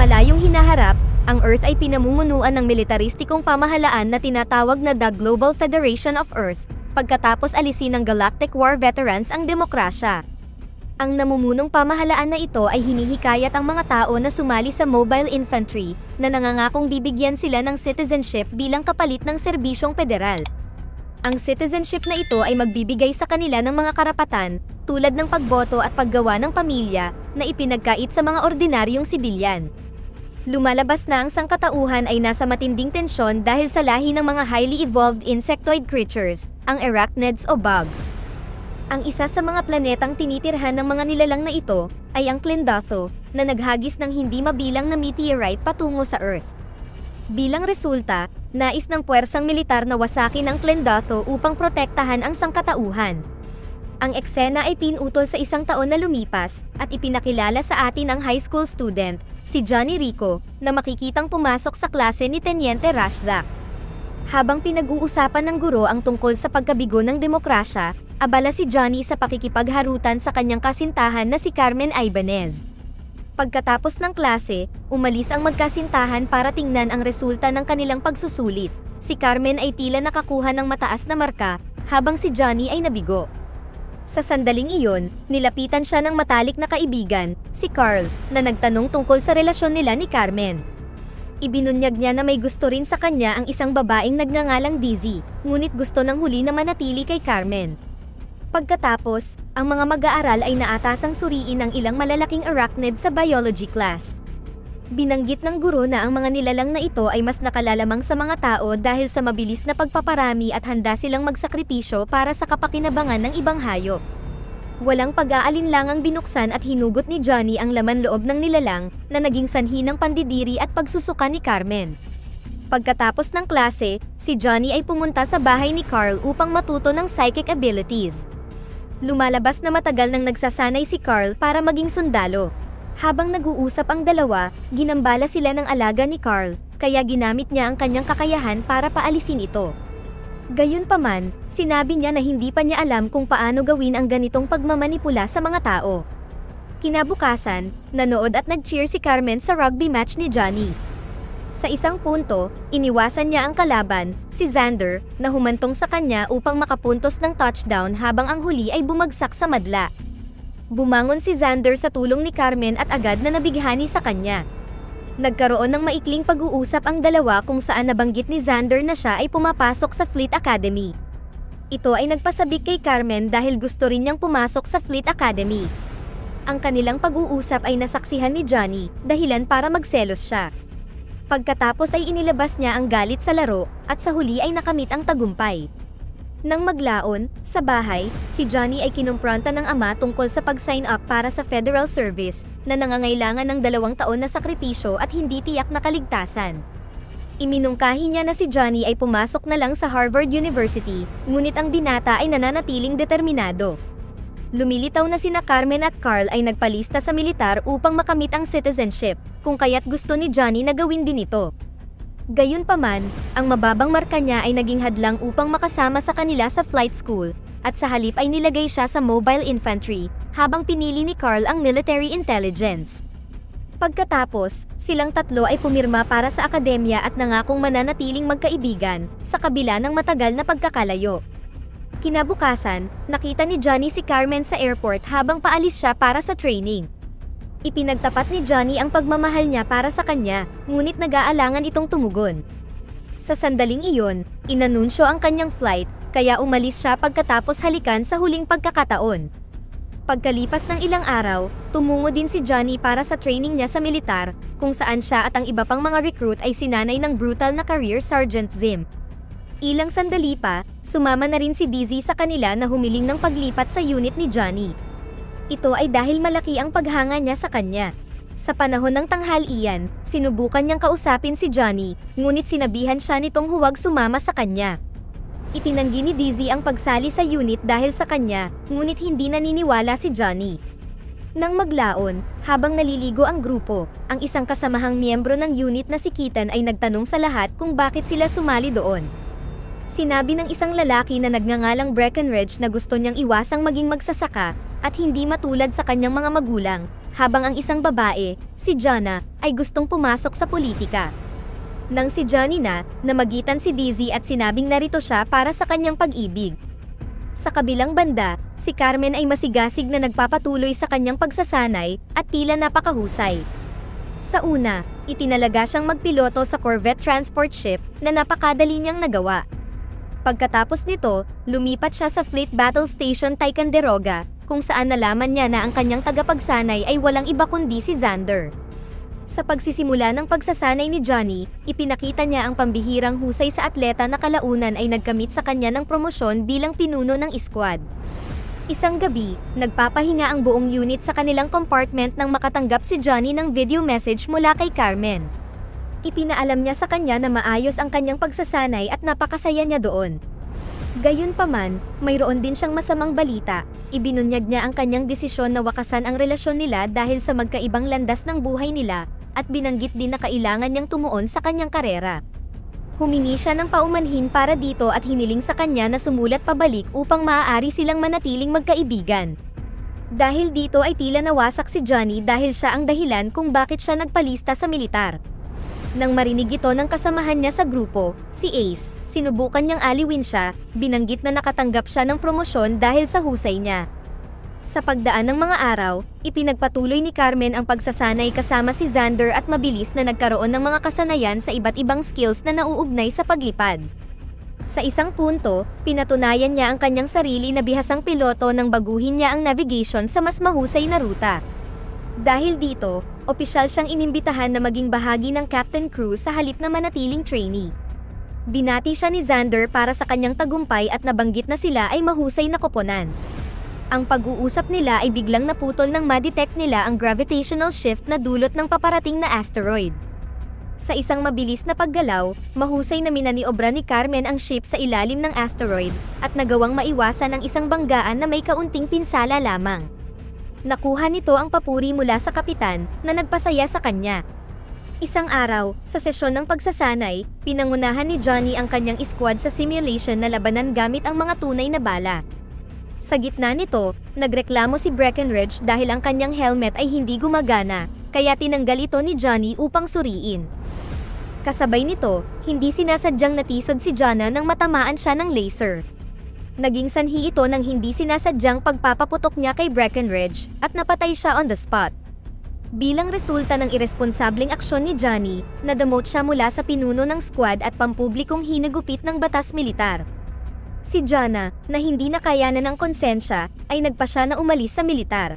malayong hinaharap, ang Earth ay pinamumunuan ng militaristikong pamahalaan na tinatawag na The Global Federation of Earth, pagkatapos alisin ng Galactic War veterans ang demokrasya. Ang namumunong pamahalaan na ito ay hinihikayat ang mga tao na sumali sa mobile infantry, na nangangakong bibigyan sila ng citizenship bilang kapalit ng serbisyong federal. Ang citizenship na ito ay magbibigay sa kanila ng mga karapatan, tulad ng pagboto at paggawa ng pamilya, na ipinagkait sa mga ordinaryong sibilyan. Lumalabas na ang sangkatauhan ay nasa matinding tensyon dahil sa lahi ng mga highly evolved insectoid creatures, ang arachnids o bugs. Ang isa sa mga planetang tinitirhan ng mga nilalang na ito ay ang Klendatho, na naghagis ng hindi mabilang na meteorite patungo sa Earth. Bilang resulta, nais ng puwersang militar na wasakin ang Klendatho upang protektahan ang sangkatauhan. Ang eksena ay pinutol sa isang taon na lumipas, at ipinakilala sa atin ang high school student, si Johnny Rico, na makikitang pumasok sa klase ni Teniente Rashzak. Habang pinag-uusapan ng guro ang tungkol sa pagkabigo ng demokrasya, abala si Johnny sa pakikipagharutan sa kanyang kasintahan na si Carmen Ibanez. Pagkatapos ng klase, umalis ang magkasintahan para tingnan ang resulta ng kanilang pagsusulit. Si Carmen ay tila nakakuha ng mataas na marka, habang si Johnny ay nabigo. Sa sandaling iyon, nilapitan siya ng matalik na kaibigan, si Carl, na nagtanong tungkol sa relasyon nila ni Carmen. Ibinunyag niya na may gusto rin sa kanya ang isang babaeng nagngangalang Dizzy, ngunit gusto ng huli na manatili kay Carmen. Pagkatapos, ang mga mag-aaral ay naatasang suriin ang ilang malalaking arachnid sa biology class. Binanggit ng guro na ang mga nilalang na ito ay mas nakalalamang sa mga tao dahil sa mabilis na pagpaparami at handa silang magsakripisyo para sa kapakinabangan ng ibang hayop. Walang pag-aalinlangang binuksan at hinugot ni Johnny ang laman loob ng nilalang, na naging sanhi ng pandidiri at pagsusuka ni Carmen. Pagkatapos ng klase, si Johnny ay pumunta sa bahay ni Carl upang matuto ng psychic abilities. Lumalabas na matagal nang nagsasanay si Carl para maging sundalo. Habang nag-uusap ang dalawa, ginambala sila ng alaga ni Carl, kaya ginamit niya ang kanyang kakayahan para paalisin ito. Gayunpaman, sinabi niya na hindi pa niya alam kung paano gawin ang ganitong pagmamanipula sa mga tao. Kinabukasan, nanood at nag-cheer si Carmen sa rugby match ni Johnny. Sa isang punto, iniwasan niya ang kalaban, si Xander, na humantong sa kanya upang makapuntos ng touchdown habang ang huli ay bumagsak sa madla. Bumangon si Xander sa tulong ni Carmen at agad na nabighani sa kanya. Nagkaroon ng maikling pag-uusap ang dalawa kung saan nabanggit ni Xander na siya ay pumapasok sa Fleet Academy. Ito ay nagpasabik kay Carmen dahil gusto rin niyang pumasok sa Fleet Academy. Ang kanilang pag-uusap ay nasaksihan ni Johnny, dahilan para magselos siya. Pagkatapos ay inilabas niya ang galit sa laro, at sa huli ay nakamit ang tagumpay. Nang maglaon, sa bahay, si Johnny ay kinumpronta ng ama tungkol sa pag-sign up para sa Federal Service, na nangangailangan ng 2 taon na sakripisyo at hindi tiyak na kaligtasan. Iminungkahi niya na si Johnny ay pumasok na lang sa Harvard University, ngunit ang binata ay nananatiling determinado. Lumilitaw na sina Carmen at Carl ay nagpalista sa militar upang makamit ang citizenship, kung kaya't gusto ni Johnny na gawin din ito. Gayunpaman, ang mababang marka niya ay naging hadlang upang makasama sa kanila sa flight school, at sa halip ay nilagay siya sa mobile infantry, habang pinili ni Carl ang military intelligence. Pagkatapos, silang tatlo ay pumirma para sa akademya at nangakong mananatiling magkaibigan, sa kabila ng matagal na pagkakalayo. Kinabukasan, nakita ni Johnny si Carmen sa airport habang paalis siya para sa training. Ipinagtapat ni Johnny ang pagmamahal niya para sa kanya, ngunit nag-aalangan itong tumugon. Sa sandaling iyon, inanunsyo ang kanyang flight, kaya umalis siya pagkatapos halikan sa huling pagkakataon. Pagkalipas ng ilang araw, tumungo din si Johnny para sa training niya sa militar, kung saan siya at ang iba pang mga recruit ay sinanay ng brutal na career Sergeant Zim. Ilang sandali pa, sumama na rin si Dizzy sa kanila na humiling ng paglipat sa unit ni Johnny. Ito ay dahil malaki ang paghanga niya sa kanya. Sa panahon ng tanghalian, sinubukan niyang kausapin si Johnny, ngunit sinabihan siya nitong huwag sumama sa kanya. Itinanggi ni Dizzy ang pagsali sa unit dahil sa kanya, ngunit hindi naniniwala si Johnny. Nang maglaon, habang naliligo ang grupo, ang isang kasamahang miyembro ng unit na si Keaton ay nagtanong sa lahat kung bakit sila sumali doon. Sinabi ng isang lalaki na nagngangalang Breckenridge na gusto niyang iwasang maging magsasaka, at hindi matulad sa kanyang mga magulang, habang ang isang babae, si Jana, ay gustong pumasok sa politika. Nang si Johnny na, namagitan si Dizzy at sinabing narito siya para sa kanyang pag-ibig. Sa kabilang banda, si Carmen ay masigasig na nagpapatuloy sa kanyang pagsasanay at tila napakahusay. Sa una, itinalaga siyang magpiloto sa Corvette transport ship na napakadali niyang nagawa. Pagkatapos nito, lumipat siya sa Fleet Battle Station Ticonderoga, kung saan nalaman niya na ang kanyang tagapagsanay ay walang iba kundi si Xander. Sa pagsisimula ng pagsasanay ni Johnny, ipinakita niya ang pambihirang husay sa atleta na kalaunan ay nagkamit sa kanya ng promosyon bilang pinuno ng squad. Isang gabi, nagpapahinga ang buong unit sa kanilang compartment nang makatanggap si Johnny ng video message mula kay Carmen. Ipinaalam niya sa kanya na maayos ang kanyang pagsasanay at napakasaya niya doon. Gayunpaman, mayroon din siyang masamang balita. Ibinunyag niya ang kanyang desisyon na wakasan ang relasyon nila dahil sa magkaibang landas ng buhay nila, at binanggit din na kailangan niyang tumuon sa kanyang karera. Humingi siya ng paumanhin para dito at hiniling sa kanya na sumulat pabalik upang maaari silang manatiling magkaibigan. Dahil dito ay tila nawasak si Johnny dahil siya ang dahilan kung bakit siya nagpalista sa militar. Nang marinig ito ng kasamahan niya sa grupo, si Ace, sinubukan niyang aliwin siya, binanggit na nakatanggap siya ng promosyon dahil sa husay niya. Sa pagdaan ng mga araw, ipinagpatuloy ni Carmen ang pagsasanay kasama si Xander at mabilis na nagkaroon ng mga kasanayan sa iba't ibang skills na nauugnay sa paglipad. Sa isang punto, pinatunayan niya ang kanyang sarili na bihasang piloto nang baguhin niya ang navigation sa mas mahusay na ruta. Dahil dito, opisyal siyang inimbitahan na maging bahagi ng captain crew sa halip na manatiling trainee. Binati siya ni Xander para sa kanyang tagumpay at nabanggit na sila ay mahusay na koponan. Ang pag-uusap nila ay biglang naputol nang ma-detect nila ang gravitational shift na dulot ng paparating na asteroid. Sa isang mabilis na paggalaw, mahusay na minaniobra ni Carmen ang ship sa ilalim ng asteroid at nagawang maiwasan ang isang banggaan na may kaunting pinsala lamang. Nakuha nito ang papuri mula sa kapitan na nagpasaya sa kanya. Isang araw, sa sesyon ng pagsasanay, pinangunahan ni Johnny ang kanyang squad sa simulation na labanan gamit ang mga tunay na bala. Sa gitna nito, nagreklamo si Breckenridge dahil ang kanyang helmet ay hindi gumagana, kaya tinanggal ito ni Johnny upang suriin. Kasabay nito, hindi sinasadyang natisod si Jana nang matamaan siya ng laser. Naging sanhi ito ng hindi sinasadyang pagpapaputok niya kay Breckenridge at napatay siya on the spot. Bilang resulta ng irresponsableng aksyon ni Johnny, na-demote siya mula sa pinuno ng squad at pampublikong hinagupit ng batas militar. Si Jana, na hindi nakayanan ng konsensya, ay nagpa siya na umalis sa militar.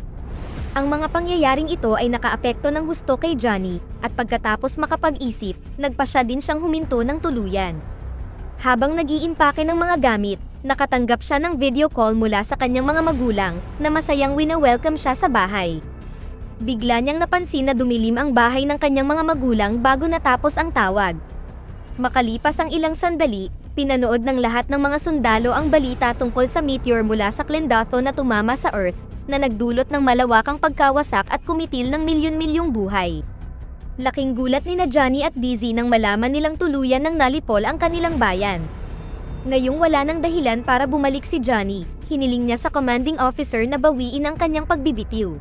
Ang mga pangyayaring ito ay nakaapekto ng husto kay Johnny, at pagkatapos makapag-isip, nagpa siya din siyang huminto ng tuluyan. Habang nag-iimpake ng mga gamit, nakatanggap siya ng video call mula sa kanyang mga magulang, na masayang wina-welcome siya sa bahay. Bigla niyang napansin na dumilim ang bahay ng kanyang mga magulang bago natapos ang tawag. Makalipas ang ilang sandali, pinanood ng lahat ng mga sundalo ang balita tungkol sa meteor mula sa Clendatho na tumama sa Earth, na nagdulot ng malawakang pagkawasak at kumitil ng milyon-milyong buhay. Laking gulat ni na Johnny at Dizzy nang malaman nilang tuluyan ng nalipol ang kanilang bayan. Ngayong wala ng dahilan para bumalik si Johnny, hiniling niya sa commanding officer na bawiin ang kanyang pagbibitiw.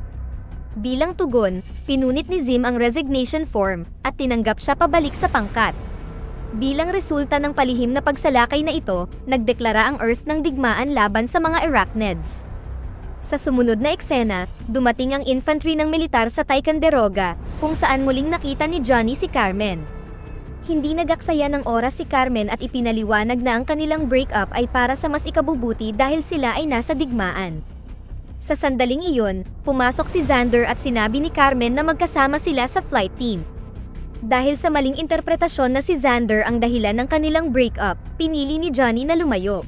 Bilang tugon, pinunit ni Zim ang resignation form, at tinanggap siya pabalik sa pangkat. Bilang resulta ng palihim na pagsalakay na ito, nagdeklara ang Earth ng digmaan laban sa mga Arachnids. Sa sumunod na eksena, dumating ang infantry ng militar sa Ticonderoga, kung saan muling nakita ni Johnny si Carmen. Hindi nagaksaya ng oras si Carmen at ipinaliwanag na ang kanilang breakup ay para sa mas ikabubuti dahil sila ay nasa digmaan. Sa sandaling iyon, pumasok si Xander at sinabi ni Carmen na magkasama sila sa flight team. Dahil sa maling interpretasyon na si Xander ang dahilan ng kanilang breakup, pinili ni Johnny na lumayo.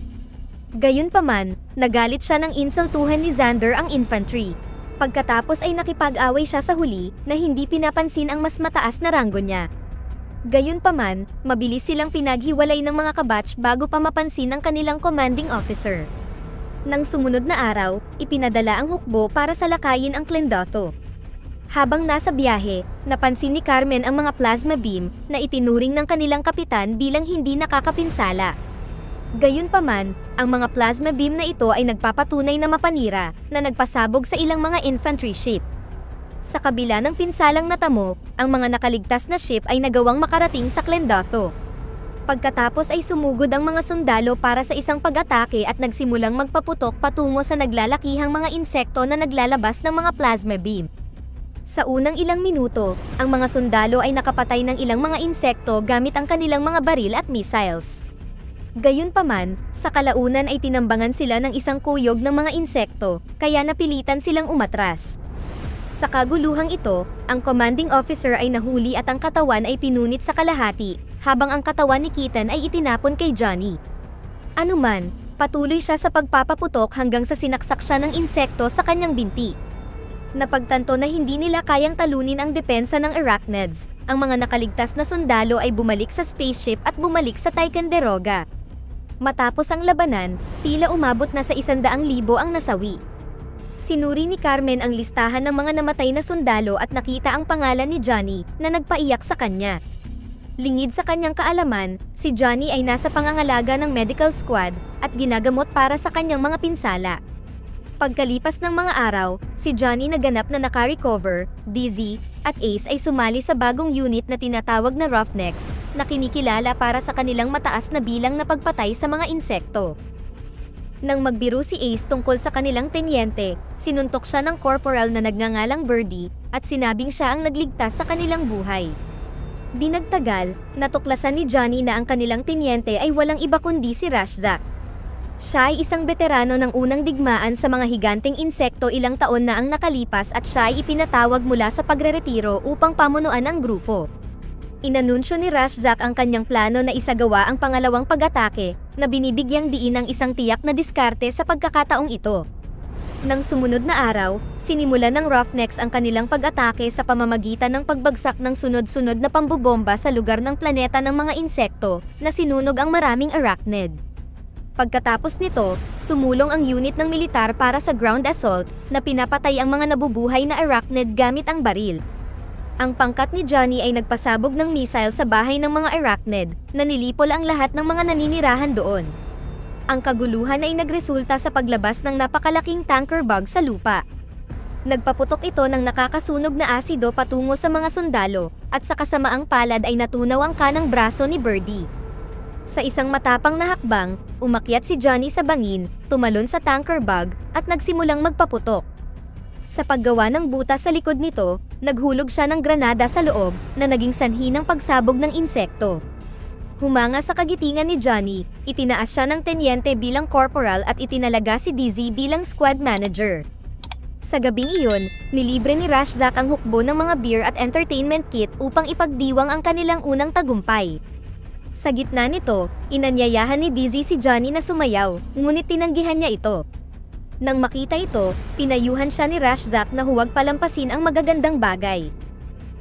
Gayunpaman, nagalit siya nang insultuhan ni Xander ang infantry. Pagkatapos ay nakipag-away siya sa huli na hindi pinapansin ang mas mataas na ranggo niya. Gayunpaman, mabilis silang pinaghiwalay ng mga kabatch bago pa mapansin ng kanilang commanding officer. Nang sumunod na araw, ipinadala ang hukbo para salakayin ang Clendatho. Habang nasa biyahe, napansin ni Carmen ang mga plasma beam na itinuring ng kanilang kapitan bilang hindi nakakapinsala. Gayunpaman, ang mga plasma beam na ito ay nagpapatunay na mapanira na nagpasabog sa ilang mga infantry ship. Sa kabila ng pinsalang natamo, ang mga nakaligtas na ship ay nagawang makarating sa Clendatho. Pagkatapos ay sumugod ang mga sundalo para sa isang pag-atake at nagsimulang magpaputok patungo sa naglalakihang mga insekto na naglalabas ng mga plasma beam. Sa unang ilang minuto, ang mga sundalo ay nakapatay ng ilang mga insekto gamit ang kanilang mga baril at missiles. Gayunpaman, sa kalaunan ay tinambangan sila ng isang kuyog ng mga insekto, kaya napilitan silang umatras. Sa kaguluhang ito, ang commanding officer ay nahuli at ang katawan ay pinunit sa kalahati, habang ang katawan ni Keaton ay itinapon kay Johnny. Anuman, patuloy siya sa pagpapaputok hanggang sa sinaksak siya ng insekto sa kanyang binti. Napagtanto na hindi nila kayang talunin ang depensa ng arachnids, ang mga nakaligtas na sundalo ay bumalik sa spaceship at bumalik sa Ticonderoga. Matapos ang labanan, tila umabot na sa 100,000 ang nasawi. Sinuri ni Carmen ang listahan ng mga namatay na sundalo at nakita ang pangalan ni Johnny na nagpaiyak sa kanya. Lingid sa kanyang kaalaman, si Johnny ay nasa pangangalaga ng medical squad at ginagamot para sa kanyang mga pinsala. Pagkalipas ng mga araw, si Johnny na ganap na naka-recover, Dizzy, at Ace ay sumali sa bagong unit na tinatawag na Roughnecks, na kinikilala para sa kanilang mataas na bilang na pagpatay sa mga insekto. Nang magbiro si Ace tungkol sa kanilang tenyente, sinuntok siya ng corporal na nagngangalang Birdie at sinabing siya ang nagligtas sa kanilang buhay. Di nagtagal, natuklasan ni Johnny na ang kanilang tenyente ay walang iba kundi si Rashzak. Siya ay isang veterano ng unang digmaan sa mga higanteng insekto ilang taon na ang nakalipas at siya ay ipinatawag mula sa pagreretiro upang pamunuan ang grupo. Inanunsyo ni Rashzak ang kanyang plano na isagawa ang pangalawang pag-atake, na binibigyang diin ng isang tiyak na diskarte sa pagkakataong ito. Nang sumunod na araw, sinimulan ng Roughnecks ang kanilang pag-atake sa pamamagitan ng pagbagsak ng sunod-sunod na pambobomba sa lugar ng planeta ng mga insekto, na sinunog ang maraming arachnid. Pagkatapos nito, sumulong ang unit ng militar para sa ground assault, na pinapatay ang mga nabubuhay na arachnid gamit ang baril. Ang pangkat ni Johnny ay nagpasabog ng missile sa bahay ng mga arachnid, na nilipol ang lahat ng mga naninirahan doon. Ang kaguluhan ay nagresulta sa paglabas ng napakalaking tanker bug sa lupa. Nagpaputok ito ng nakakasunog na asido patungo sa mga sundalo, at sa kasamaang palad ay natunaw ang kanang braso ni Birdie. Sa isang matapang na hakbang, umakyat si Johnny sa bangin, tumalon sa tanker bug, at nagsimulang magpaputok. Sa paggawa ng butas sa likod nito, naghulog siya ng granada sa loob, na naging sanhi ng pagsabog ng insekto. Humanga sa kagitingan ni Johnny, itinaas siya ng tenyente bilang corporal at itinalaga si Dizzy bilang squad manager. Sa gabing iyon, nilibre ni Rashzak ang hukbo ng mga beer at entertainment kit upang ipagdiwang ang kanilang unang tagumpay. Sa gitna nito, inanyayahan ni Dizzy si Johnny na sumayaw, ngunit tinanggihan niya ito. Nang makita ito, pinayuhan siya ni Rashzak na huwag palampasin ang magagandang bagay.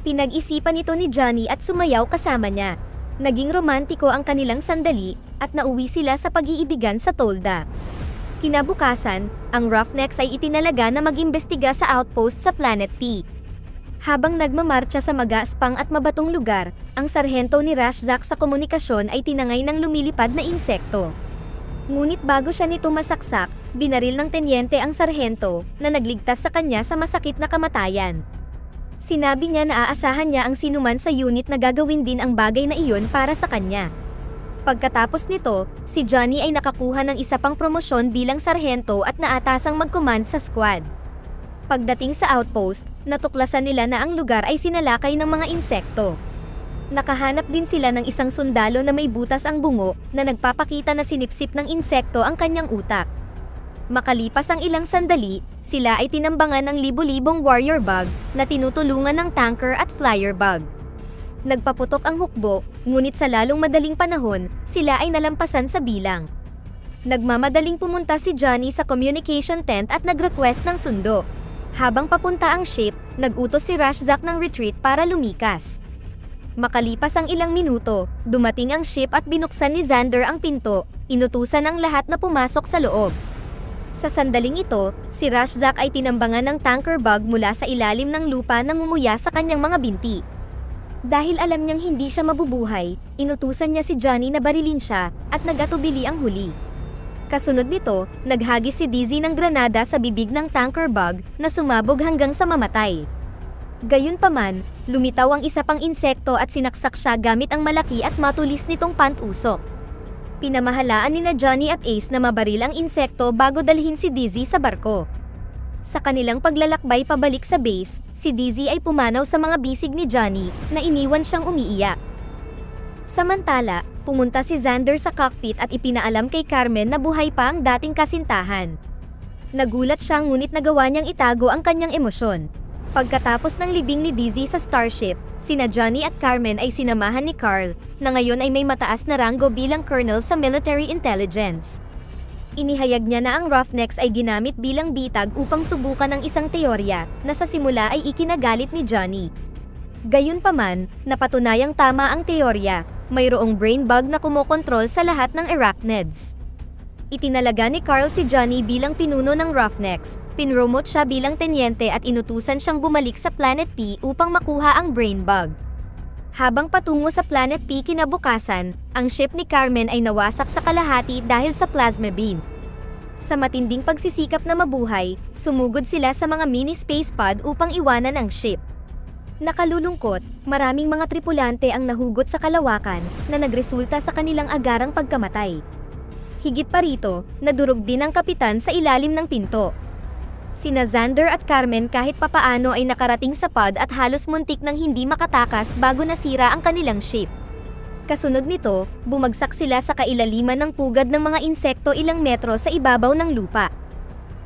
Pinag-isipan ito ni Johnny at sumayaw kasama niya. Naging romantiko ang kanilang sandali, at nauwi sila sa pag-iibigan sa tolda. Kinabukasan, ang Roughnecks ay itinalaga na mag-imbestiga sa outpost sa Planet P. Habang nagmamarcha sa magaspang at mabatong lugar, ang sarhento ni Rashzak sa komunikasyon ay tinangay ng lumilipad na insekto. Ngunit bago siya nito masaksak, binaril ng tenyente ang sarhento, na nagligtas sa kanya sa masakit na kamatayan. Sinabi niya na aasahan niya ang sinuman sa unit na gagawin din ang bagay na iyon para sa kanya. Pagkatapos nito, si Johnny ay nakakuha ng isa pang promosyon bilang sarhento at naatasang mag-command sa squad. Pagdating sa outpost, natuklasan nila na ang lugar ay sinalakay ng mga insekto. Nakahanap din sila ng isang sundalo na may butas ang bungo, na nagpapakita na sinipsip ng insekto ang kanyang utak. Makalipas ang ilang sandali, sila ay tinambangan ng libo-libong warrior bug, na tinutulungan ng tanker at flyer bug. Nagpaputok ang hukbo, ngunit sa lalong madaling panahon, sila ay nalampasan sa bilang. Nagmamadaling pumunta si Johnny sa communication tent at nag-request ng sundo. Habang papunta ang ship, nag-utos si Rashzak ng retreat para lumikas. Makalipas ang ilang minuto, dumating ang ship at binuksan ni Xander ang pinto, inutusan ang lahat na pumasok sa loob. Sa sandaling ito, si Rashzak ay tinambangan ng tanker bug mula sa ilalim ng lupa na ngumuya sa kanyang mga binti. Dahil alam niyang hindi siya mabubuhay, inutusan niya si Johnny na barilin siya, at nag-atubili ang huli. Kasunod nito, naghagis si Dizzy ng granada sa bibig ng tanker bug, na sumabog hanggang sa mamatay. Gayunpaman, lumitaw ang isa pang insekto at sinaksak siya gamit ang malaki at matulis nitong pantusok. Pinamahalaan ni na Johnny at Ace na mabaril ang insekto bago dalhin si Dizzy sa barko. Sa kanilang paglalakbay pabalik sa base, si Dizzy ay pumanaw sa mga bisig ni Johnny na iniwan siyang umiiyak. Samantala, pumunta si Xander sa cockpit at ipinaalam kay Carmen na buhay pa ang dating kasintahan. Nagulat siya ngunit nagawa niyang itago ang kanyang emosyon. Pagkatapos ng libing ni Dizzy sa Starship, sina Johnny at Carmen ay sinamahan ni Carl, na ngayon ay may mataas na ranggo bilang colonel sa military intelligence. Inihayag niya na ang Roughnecks ay ginamit bilang bitag upang subukan ang isang teorya na sa simula ay ikinagalit ni Johnny. Gayunpaman, napatunayang tama ang teorya, mayroong brain bug na kumokontrol sa lahat ng arachnids. Itinalaga ni Carl si Johnny bilang pinuno ng Roughnecks, pinromote siya bilang tenyente at inutusan siyang bumalik sa Planet P upang makuha ang brain bug. Habang patungo sa Planet P kinabukasan, ang ship ni Carmen ay nawasak sa kalahati dahil sa plasma beam. Sa matinding pagsisikap na mabuhay, sumugod sila sa mga mini space pod upang iwanan ang ship. Nakalulungkot, maraming mga tripulante ang nahugot sa kalawakan na nagresulta sa kanilang agarang pagkamatay. Higit pa rito, nadurog din ang kapitan sa ilalim ng pinto. Sina Xander at Carmen kahit papaano ay nakarating sa pod at halos muntik nang hindi makatakas bago nasira ang kanilang ship. Kasunod nito, bumagsak sila sa kailaliman ng pugad ng mga insekto ilang metro sa ibabaw ng lupa.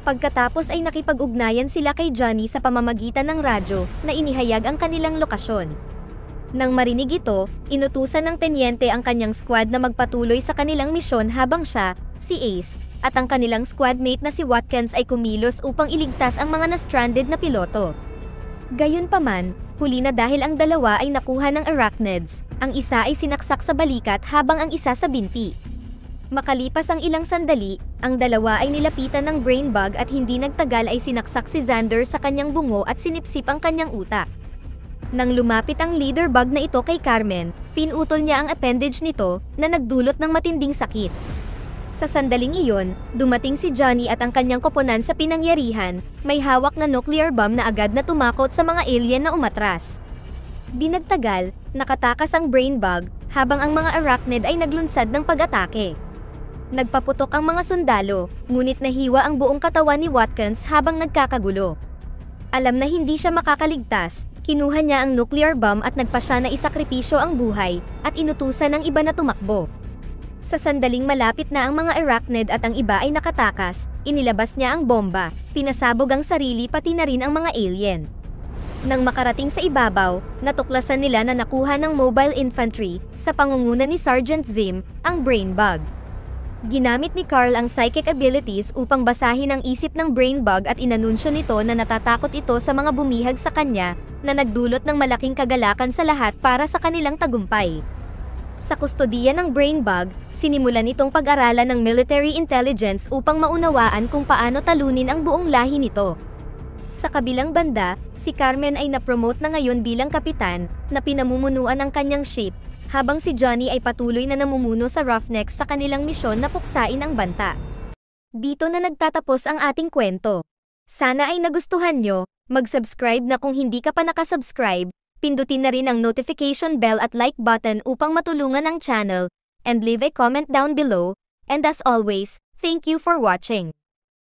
Pagkatapos ay nakipag-ugnayan sila kay Johnny sa pamamagitan ng radyo na inihayag ang kanilang lokasyon. Nang marinig ito, inutusan ng tenyente ang kanyang squad na magpatuloy sa kanilang misyon habang siya, si Ace, at ang kanilang squadmate na si Watkins ay kumilos upang iligtas ang mga na-stranded na piloto. Gayunpaman, huli na dahil ang dalawa ay nakuha ng arachnids, ang isa ay sinaksak sa balikat habang ang isa sa binti. Makalipas ang ilang sandali, ang dalawa ay nilapitan ng brain bug at hindi nagtagal ay sinaksak si Xander sa kanyang bungo at sinipsip ang kanyang utak. Nang lumapit ang leader bug na ito kay Carmen, pinutol niya ang appendage nito na nagdulot ng matinding sakit. Sa sandaling iyon, dumating si Johnny at ang kanyang koponan sa pinangyarihan, may hawak na nuclear bomb na agad na tumakot sa mga alien na umatras. Di nagtagal, nakatakas ang brain bug, habang ang mga arachnid ay naglunsad ng pag-atake. Nagpaputok ang mga sundalo, ngunit nahiwa ang buong katawan ni Watkins habang nagkakagulo. Alam na hindi siya makakaligtas, kinuha niya ang nuclear bomb at nagpa siya na isakripisyo ang buhay, at inutusan ng iba na tumakbo. Sa sandaling malapit na ang mga arachnid at ang iba ay nakatakas, inilabas niya ang bomba, pinasabog ang sarili pati na rin ang mga alien. Nang makarating sa ibabaw, natuklasan nila na nakuha ng mobile infantry, sa pangunguna ni Sergeant Zim, ang brain bug. Ginamit ni Carl ang psychic abilities upang basahin ang isip ng brain bug at inanunsyo nito na natatakot ito sa mga bumihag sa kanya, na nagdulot ng malaking kagalakan sa lahat para sa kanilang tagumpay. Sa kustodiya ng brain bug, sinimulan itong pag-aralan ng military intelligence upang maunawaan kung paano talunin ang buong lahi nito. Sa kabilang banda, si Carmen ay na-promote na ngayon bilang kapitan, na pinamumunuan ang kanyang ship, habang si Johnny ay patuloy na namumuno sa Roughnecks sa kanilang misyon na puksain ang banta. Dito na nagtatapos ang ating kwento. Sana ay nagustuhan nyo, mag-subscribe na kung hindi ka pa nakasubscribe, pindutin na rin ang notification bell at like button upang matulungan ang channel, and leave a comment down below, and as always, thank you for watching.